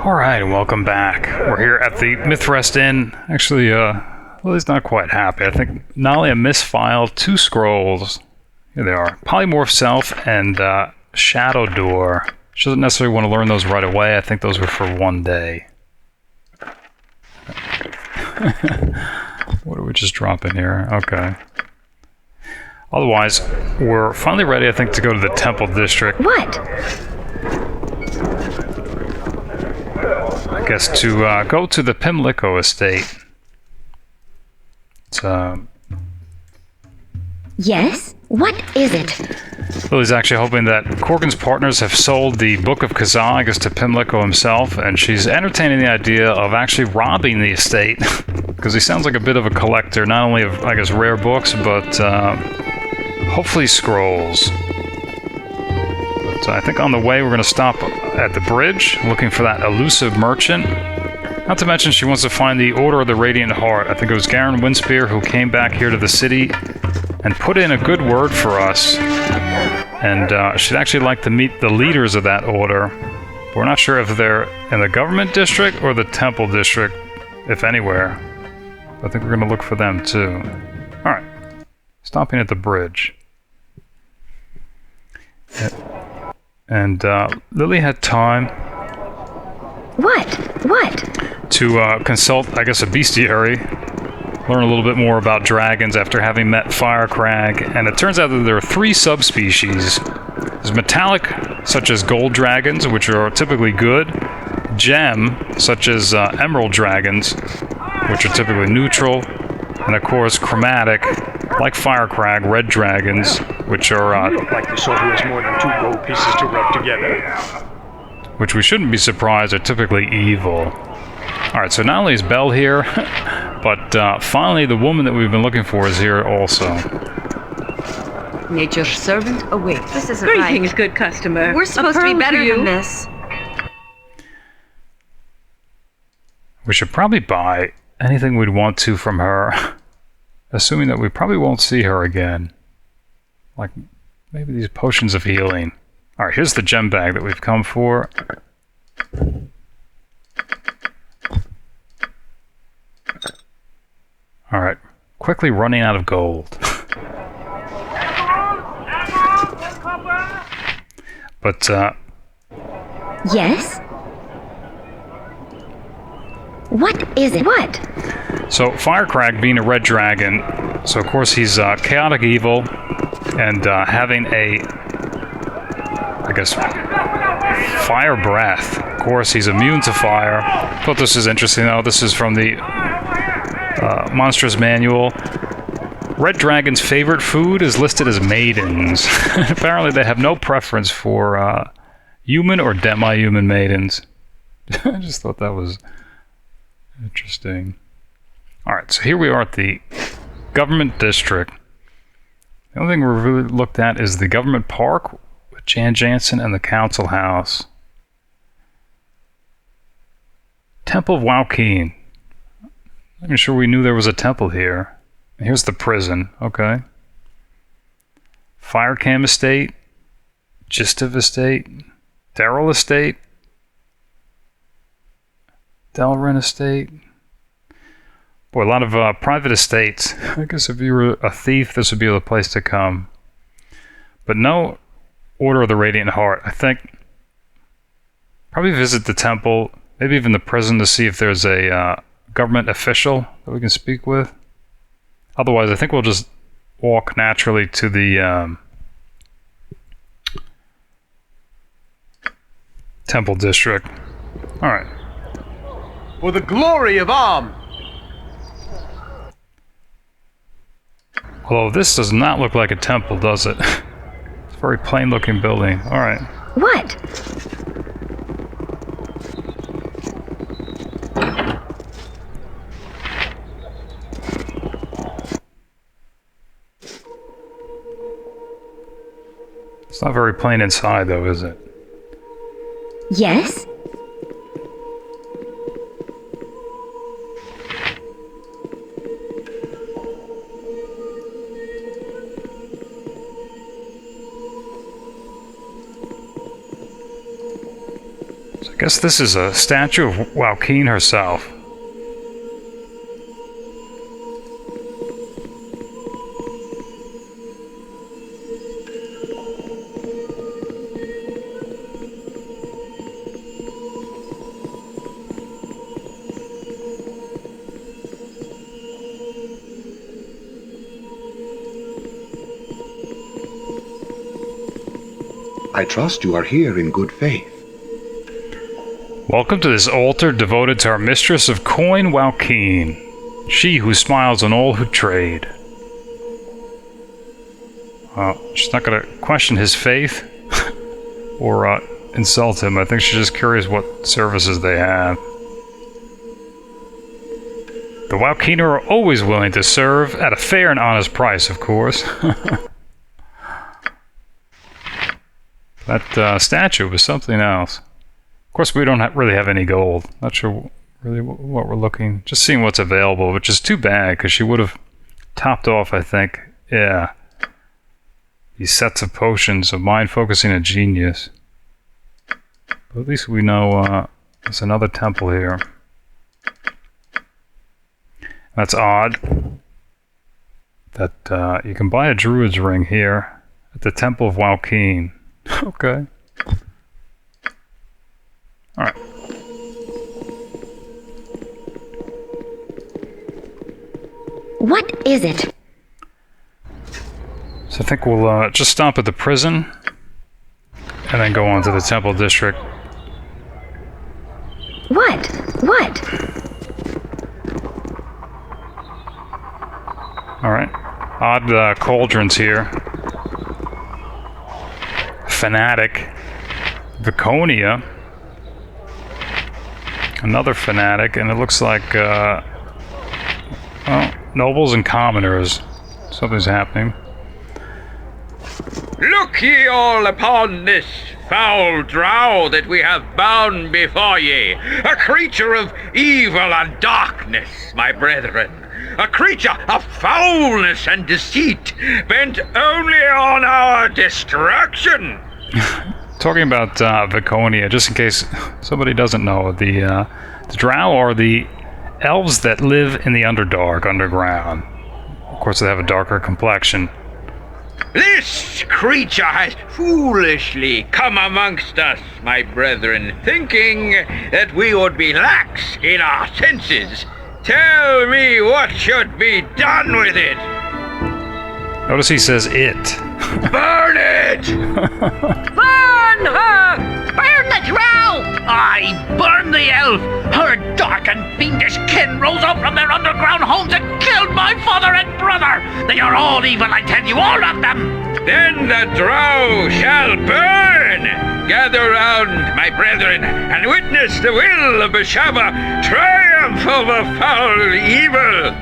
Alright, welcome back. We're here at the Mythrest Inn. Actually, Lily's not quite happy. I think Nalia misfiled 2 scrolls. Here they are. Polymorph Self and Shadow Door. She doesn't necessarily want to learn those right away. I think those were for one day. What do we just drop in here? Okay. Otherwise, we're finally ready, I think, to go to the Temple District. What? I guess to go to the Pimlico estate. It's, Yes? What is it? Lily's actually hoping that Corgan's partners have sold the Book of Kazan, I guess, to Pimlico himself, and she's entertaining the idea of actually robbing the estate, because he sounds like a bit of a collector, not only of, I guess, rare books, but hopefully scrolls. But I think on the way we're going to stop at the bridge, looking for that elusive merchant. Not to mention she wants to find the Order of the Radiant Heart. I think it was Garen Windspear who came back here to the city and put in a good word for us. And she'd actually like to meet the leaders of that order. But we're not sure if they're in the government district or the temple district, if anywhere. I think we're going to look for them too. Alright. Stopping at the bridge. And Lily had time. What? To consult, I guess, a bestiary. Learn a little bit more about dragons after having met Firecrag. And it turns out that there are 3 subspecies. There's metallic, such as gold dragons, which are typically good. Gem, such as emerald dragons, which are typically neutral. And of course, chromatic, like Firecrag, red dragons, which are... You look like the sort who has more than 2 gold pieces to rub together. Which we shouldn't be surprised are typically evil. Alright, so not only is Belle here, but finally the woman that we've been looking for is here also. Nature's servant awaits. This isn't Greetings, right. good customer. We're supposed to be better than this. We should probably buy anything we'd want to from her, assuming that we probably won't see her again. Like, maybe these potions of healing. Alright, here's the gem bag that we've come for. Alright, quickly running out of gold. But, Yes? What is it? What? so Firecrag being a red dragon, so of course he's chaotic evil, and having a, I guess, fire breath. Of course, he's immune to fire. Thought this is interesting, though. This is from the Monsters Manual. Red Dragon's favorite food is listed as maidens. Apparently, they have no preference for human or demi-human maidens. I just thought that was interesting. Alright, so here we are at the government district. The only thing we've really looked at is the government park with Jan Jansen and the council house. Temple of Waukeen. I'm not sure we knew there was a temple here. Here's the prison, okay. Firecam Estate, Gistiv Estate, Daryl Estate, Delrin Estate. Boy, a lot of private estates. I guess if you were a thief, this would be the place to come. But no Order of the Radiant Heart. I think probably visit the temple, maybe even the prison to see if there's a government official that we can speak with. Otherwise, I think we'll just walk naturally to the temple district. Alright. For the glory of Arm! Although this does not look like a temple, does it? It's a very plain looking building. Alright. What? It's not very plain inside, though, is it? Yes? Guess this is a statue of Waukeen herself. I trust you are here in good faith. Welcome to this altar devoted to our mistress of coin, Waukeen, she who smiles on all who trade. She's not going to question his faith or insult him. I think she's just curious what services they have. The Waukeen are always willing to serve at a fair and honest price, of course. That statue was something else. Of course, we don't really have any gold. Not sure really what we're looking. Just seeing what's available, which is too bad because she would have topped off, I think. Yeah. These sets of potions of mind focusing a genius. But at least we know there's another temple here. That's odd. That you can buy a druid's ring here at the Temple of Waukeen. Okay. Alright. What is it? So I think we'll just stop at the prison and then go on to the temple district. What? What? Alright. Odd cauldrons here. Fanatic. Viconia. Another fanatic, and it looks like nobles and commoners. Something's happening. Look ye all upon this foul drow that we have bound before ye, a creature of evil and darkness, my brethren, a creature of foulness and deceit, bent only on our destruction. Talking about Viconia, just in case somebody doesn't know, the drow are the elves that live in the Underdark, underground. Of course, they have a darker complexion. This creature has foolishly come amongst us, my brethren, thinking that we would be lax in our senses. Tell me what should be done with it. Notice he says it. Burn it! Burn her! Burn the drow! Aye, burn the elf! Her dark and fiendish kin rose up from their underground homes and killed my father and brother! They are all evil, I tell you, all of them! Then the drow shall burn! Gather round, my brethren, and witness the will of Bashaba triumph over foul evil!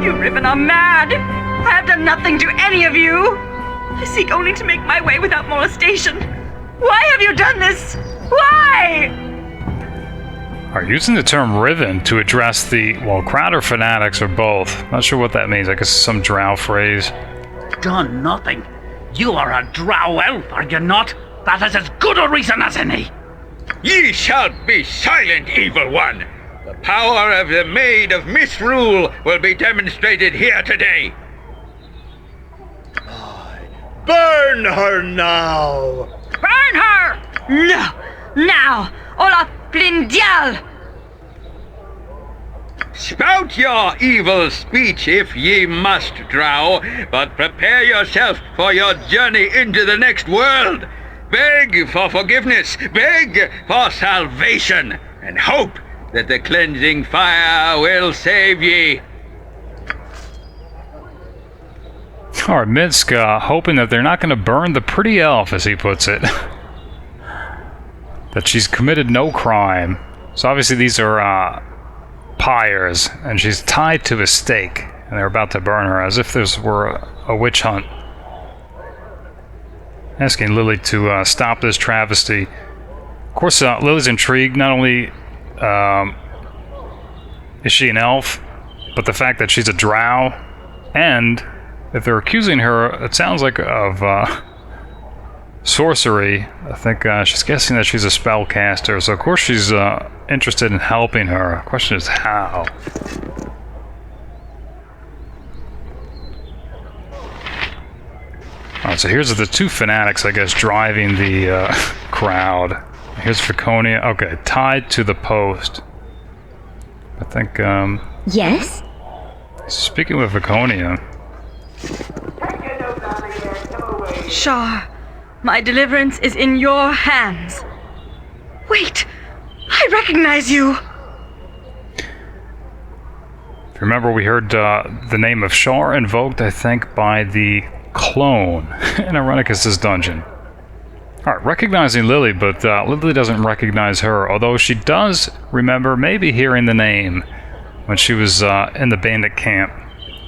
You Riven are mad! I have done nothing to any of you! I seek only to make my way without molestation. Why have you done this? Why? Are using the term Riven to address the, well, crowd or fanatics or both. Not sure what that means. I guess some drow phrase. Done nothing. You are a drow elf, are you not? That is as good a reason as any. Ye shall be silent, evil one. The power of the Maid of Misrule will be demonstrated here today. Burn her now! Burn her! No! Now! Ola Blindial! Spout your evil speech if ye must, drow, but prepare yourself for your journey into the next world. Beg for forgiveness, beg for salvation, and hope that the cleansing fire will save ye. Alright, Minsk, hoping that they're not going to burn the pretty elf, as he puts it. That she's committed no crime. So obviously these are pyres, and she's tied to a stake, and they're about to burn her, as if this were a witch hunt. Asking Lilly to stop this travesty. Of course, Lily's intrigued. Not only is she an elf, but the fact that she's a drow, and if they're accusing her, it sounds like of sorcery. I think she's guessing that she's a spellcaster, so of course she's interested in helping her. The question is how. Alright, so here's the two fanatics, I guess, driving the crowd. Here's Viconia. Okay, tied to the post. I think, Yes? speaking with Viconia. Shar, my deliverance is in your hands. Wait, I recognize you. Remember, we heard the name of Shar invoked, I think, by the clone in Irenicus' dungeon. Alright, recognizing Lilly, but Lilly doesn't recognize her, although she does remember maybe hearing the name when she was in the bandit camp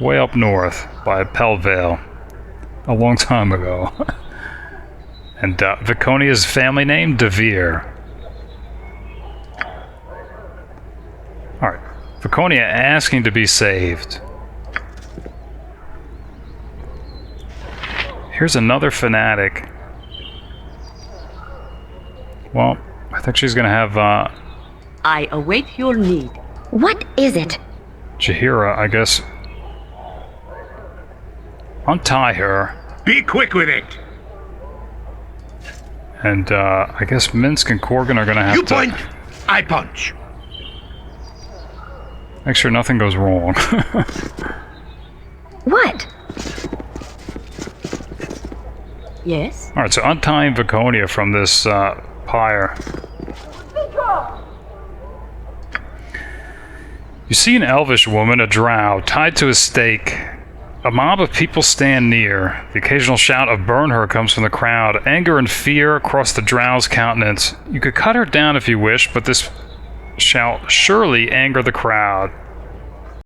way up north by Pelvale a long time ago. And Viconia's family name, DeVir. Alright, Viconia asking to be saved. Here's another fanatic. Well, I think she's gonna have, I await your need. What is it? Jahira, I guess, untie her. Be quick with it. And, I guess Minsk and Korgan are gonna have You to point, I punch. make sure nothing goes wrong. What? Yes? Alright, so untying Viconia from this, pyre. You see an elvish woman, a drow, tied to a stake. A mob of people stand near. The occasional shout of "burn her" comes from the crowd. Anger and fear across the drow's countenance. You could cut her down if you wish, but this shall surely anger the crowd.